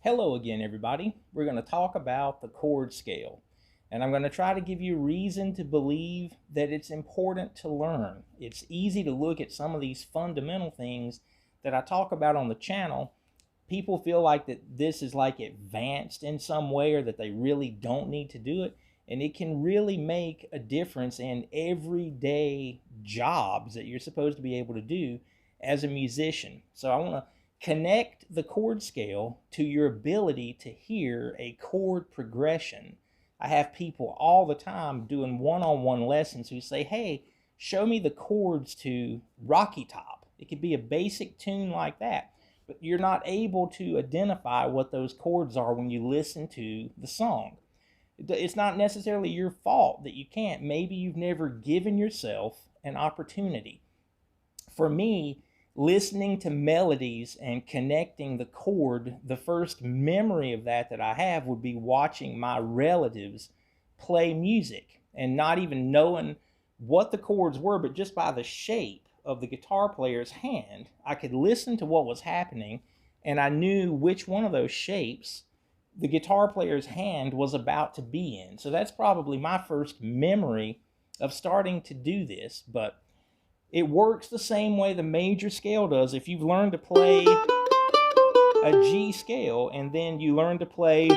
Hello again, everybody. We're going to talk about the chord scale, and I'm going to try to give you reason to believe that it's important to learn. It's easy to look at some of these fundamental things that I talk about on the channel. People feel like that this is like advanced in some way or that they really don't need to do it, and it can really make a difference in everyday jobs that you're supposed to be able to do as a musician. So I want to connect the chord scale to your ability to hear a chord progression. I have people all the time doing one-on-one lessons who say, hey, show me the chords to Rocky Top. It could be a basic tune like that, but you're not able to identify what those chords are when you listen to the song. It's not necessarily your fault that you can't. Maybe you've never given yourself an opportunity. For me, listening to melodies and connecting the chord, the first memory of that I have would be watching my relatives play music and not even knowing what the chords were, but just by the shape of the guitar player's hand, I could listen to what was happening and I knew which one of those shapes the guitar player's hand was about to be in. So that's probably my first memory of starting to do this, but it works the same way the major scale does. If you've learned to play a G scale and then you learn to play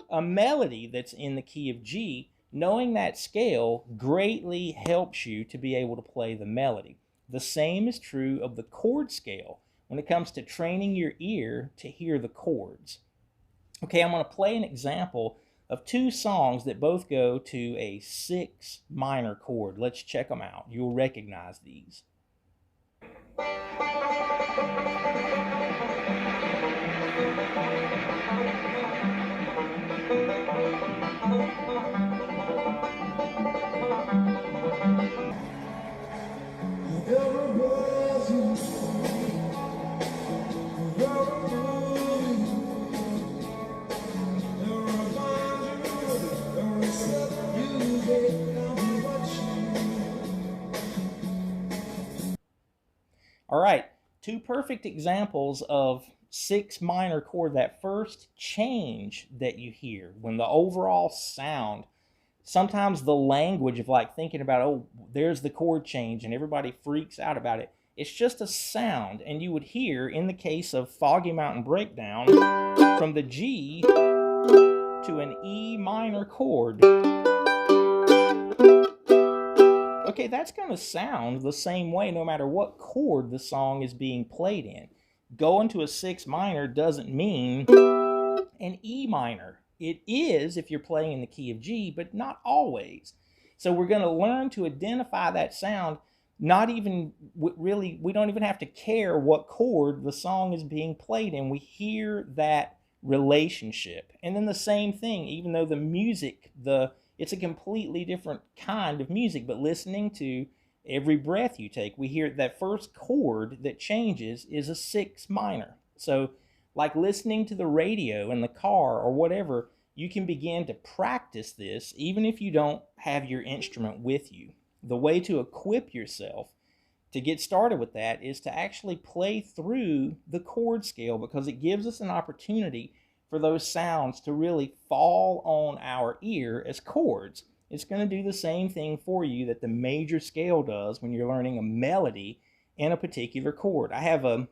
a melody that's in the key of G, knowing that scale greatly helps you to be able to play the melody. The same is true of the chord scale when it comes to training your ear to hear the chords. Okay, I'm going to play an example of two songs that both go to a 6 minor chord. Let's check them out. You'll recognize these. All right, two perfect examples of 6 minor chord, that first change that you hear when the overall sound, sometimes the language of like thinking about, oh, there's the chord change and everybody freaks out about it. It's just a sound, and you would hear, in the case of Foggy Mountain Breakdown, from the G to an E minor chord. Okay, that's going to sound the same way no matter what chord the song is being played in. Going to a 6 minor doesn't mean an E minor. It is if you're playing in the key of G, but not always. So we're going to learn to identify that sound. Not even really, we don't even have to care what chord the song is being played in. We hear that relationship. And then the same thing, even though the music, it's a completely different kind of music, but listening to every breath you take, we hear that first chord that changes is a 6 minor. So like listening to the radio in the car or whatever, you can begin to practice this even if you don't have your instrument with you. The way to equip yourself to get started with that is to actually play through the chord scale, because it gives us an opportunity for those sounds to really fall on our ear as chords. It's going to do the same thing for you that the major scale does when you're learning a melody in a particular chord. I have a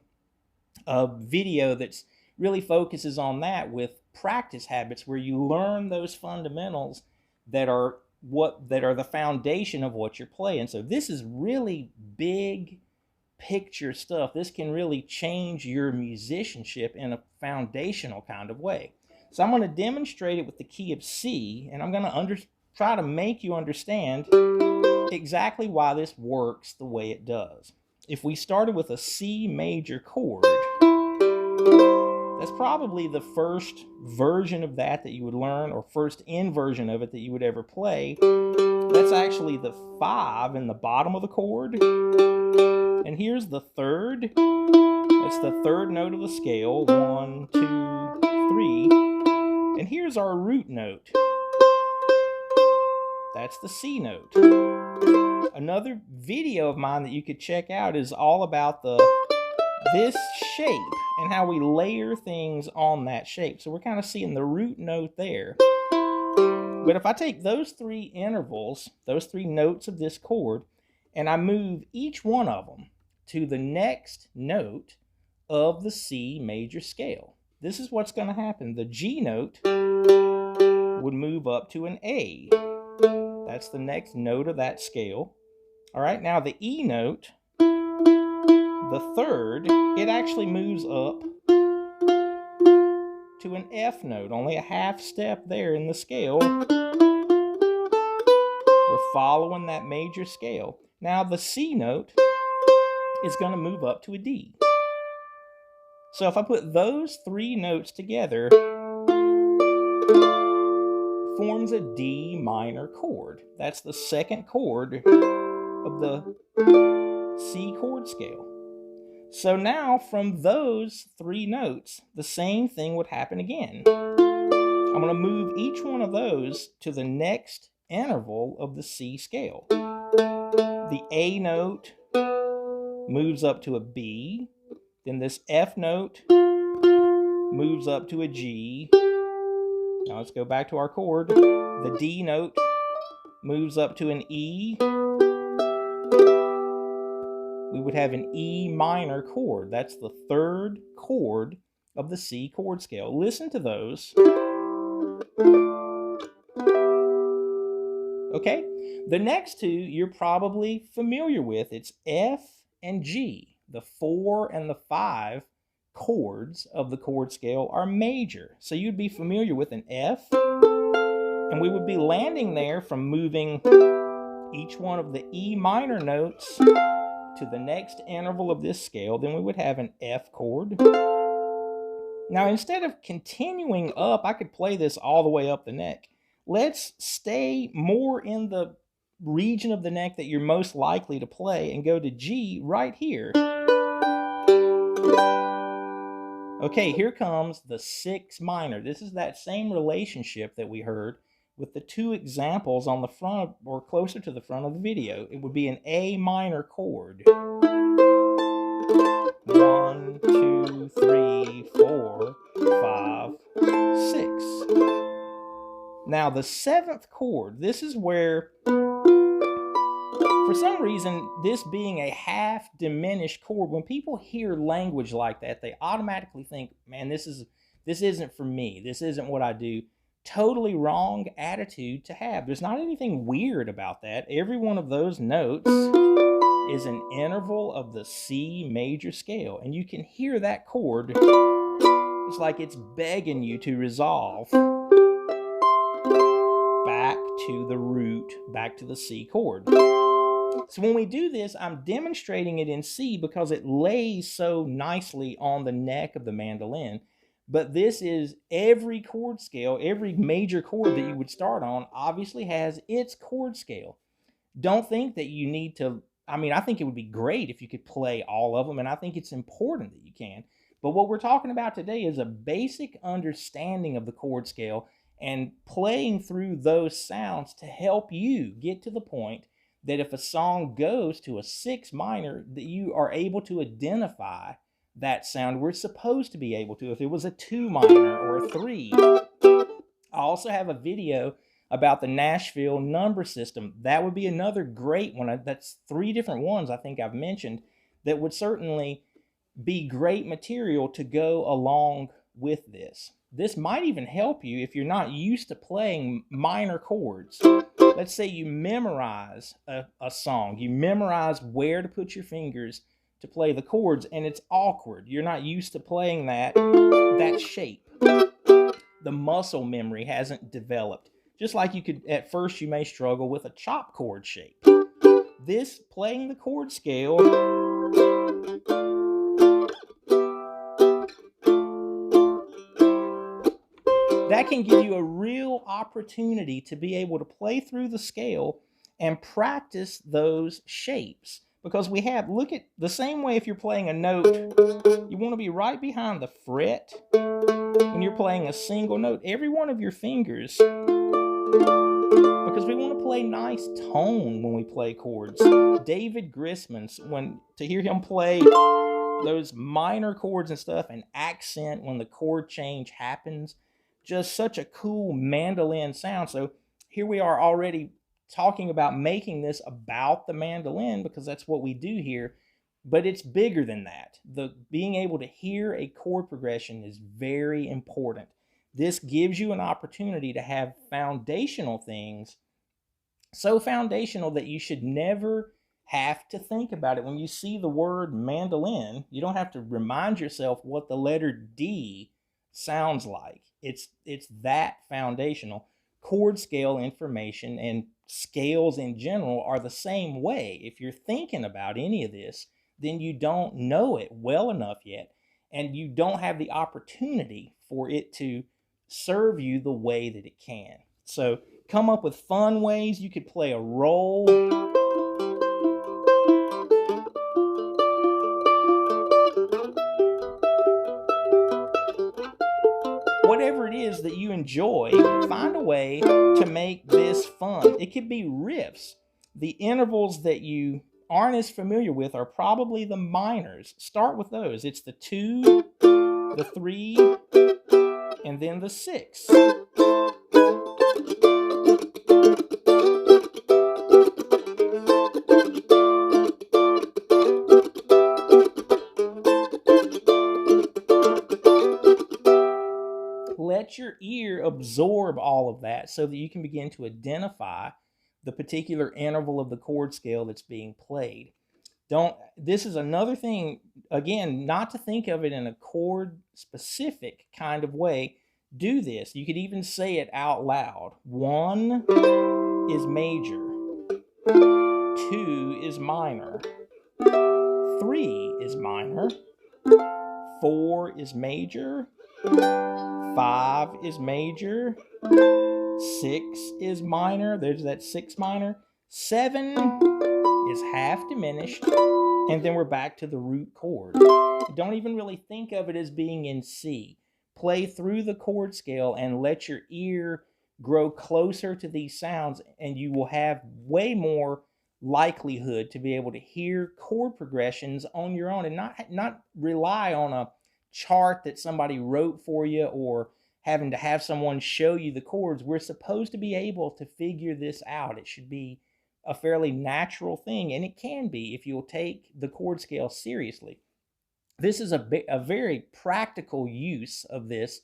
video that really focuses on that with practice habits, where you learn those fundamentals that are the foundation of what you're playing. So this is really big picture stuff. This can really change your musicianship in a foundational kind of way. So I'm going to demonstrate it with the key of C, and I'm going to try to make you understand exactly why this works the way it does. If we started with a C major chord, that's probably the first version of that you would learn, or first inversion of it that you would ever play. That's actually the 5 in the bottom of the chord. And here's the third. That's the third note of the scale. 1, 2, 3. And here's our root note. That's the C note. Another video of mine that you could check out is all about the this shape and how we layer things on that shape. So we're kind of seeing the root note there. But if I take those three intervals, those three notes of this chord, and I move each one of them to the next note of the C major scale, this is what's going to happen. The G note would move up to an A. That's the next note of that scale. All right, now the E note, the third, it actually moves up to an F note, only a half step there in the scale. We're following that major scale. Now the C note is going to move up to a D. So if I put those three notes together, forms a D minor chord. That's the second chord of the C chord scale. So now from those three notes, the same thing would happen again. I'm going to move each one of those to the next interval of the C scale. The A note moves up to a B, then this F note moves up to a G. Now let's go back to our chord. The D note moves up to an E. We would have an E minor chord. That's the third chord of the C chord scale. Listen to those. Okay, the next two you're probably familiar with. It's F and G. The 4 and the 5 chords of the chord scale are major. So you'd be familiar with an F, and we would be landing there from moving each one of the E minor notes to the next interval of this scale. Then we would have an F chord. Now instead of continuing up, I could play this all the way up the neck. Let's stay more in the region of the neck that you're most likely to play and go to G right here. Okay, here comes the 6 minor. This is that same relationship that we heard with the two examples on the front or closer to the front of the video. It would be an A minor chord. 1, 2, 3, 4, 5, 6. Now the 7th chord, this is where, for some reason, this being a half diminished chord, when people hear language like that, they automatically think, man, this isn't for me. This isn't what I do. Totally wrong attitude to have. There's not anything weird about that. Every one of those notes is an interval of the C major scale, and you can hear that chord. It's like it's begging you to resolve back to the root, back to the C chord. So when we do this, I'm demonstrating it in C because it lays so nicely on the neck of the mandolin. But this is every chord scale, every major chord that you would start on obviously has its chord scale. Don't think that you need to, I think it would be great if you could play all of them, and I think it's important that you can. But what we're talking about today is a basic understanding of the chord scale and playing through those sounds to help you get to the point that if a song goes to a 6 minor, that you are able to identify that sound. We're supposed to be able to if it was a 2 minor or a 3. I also have a video about the Nashville number system. That would be another great one. That's 3 different ones I think I've mentioned that would certainly be great material to go along with this. This might even help you if you're not used to playing minor chords. Let's say you memorize a song. You memorize where to put your fingers to play the chords, and it's awkward. You're not used to playing that shape. The muscle memory hasn't developed. Just like at first you may struggle with a chop chord shape. This, playing the chord scale, that can give you a real opportunity to be able to play through the scale and practice those shapes. Because look at the same way if you're playing a note, you want to be right behind the fret when you're playing a single note. Every one of your fingers, because we want to play nice tone when we play chords. David Grisman, to hear him play those minor chords and stuff, and accent when the chord change happens. Just such a cool mandolin sound. So here we are already talking about making this about the mandolin, because that's what we do here, but it's bigger than that. The being able to hear a chord progression is very important. This gives you an opportunity to have foundational things, so foundational that you should never have to think about it. When you see the word mandolin, you don't have to remind yourself what the letter D sounds like. It's that foundational. Chord scale information and scales in general are the same way. If you're thinking about any of this, then you don't know it well enough yet, and you don't have the opportunity for it to serve you the way that it can. So come up with fun ways you could play a roll. Whatever it is that you enjoy, find a way to make this fun. It could be riffs. The intervals that you aren't as familiar with are probably the minors. Start with those. It's the 2, the 3, and then the 6. Let your ear absorb all of that so that you can begin to identify the particular interval of the chord scale that's being played. This is another thing, again, not to think of it in a chord specific kind of way. Do this. You could even say it out loud. 1 is major. 2 is minor. 3 is minor. 4 is major. 5 is major. 6 is minor. There's that 6 minor. 7 is half diminished. And then we're back to the root chord. Don't even really think of it as being in C. Play through the chord scale and let your ear grow closer to these sounds, and you will have way more likelihood to be able to hear chord progressions on your own and not rely on a chart that somebody wrote for you or having to have someone show you the chords. We're supposed to be able to figure this out. It should be a fairly natural thing, and it can be if you'll take the chord scale seriously. This is a very practical use of this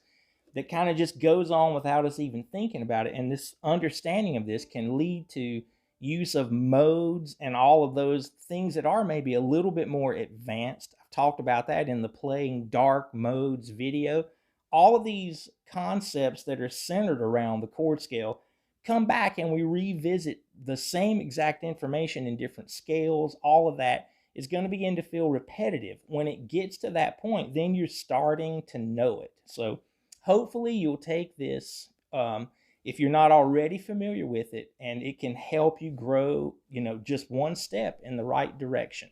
that kind of just goes on without us even thinking about it, and this understanding of this can lead to use of modes and all of those things that are maybe a little bit more advanced. I've talked about that in the Playing Dark Modes video. All of these concepts that are centered around the chord scale come back and we revisit the same exact information in different scales. All of that is going to begin to feel repetitive. When it gets to that point, then you're starting to know it. So hopefully you'll take this, if you're not already familiar with it, and it can help you grow, just one step in the right direction.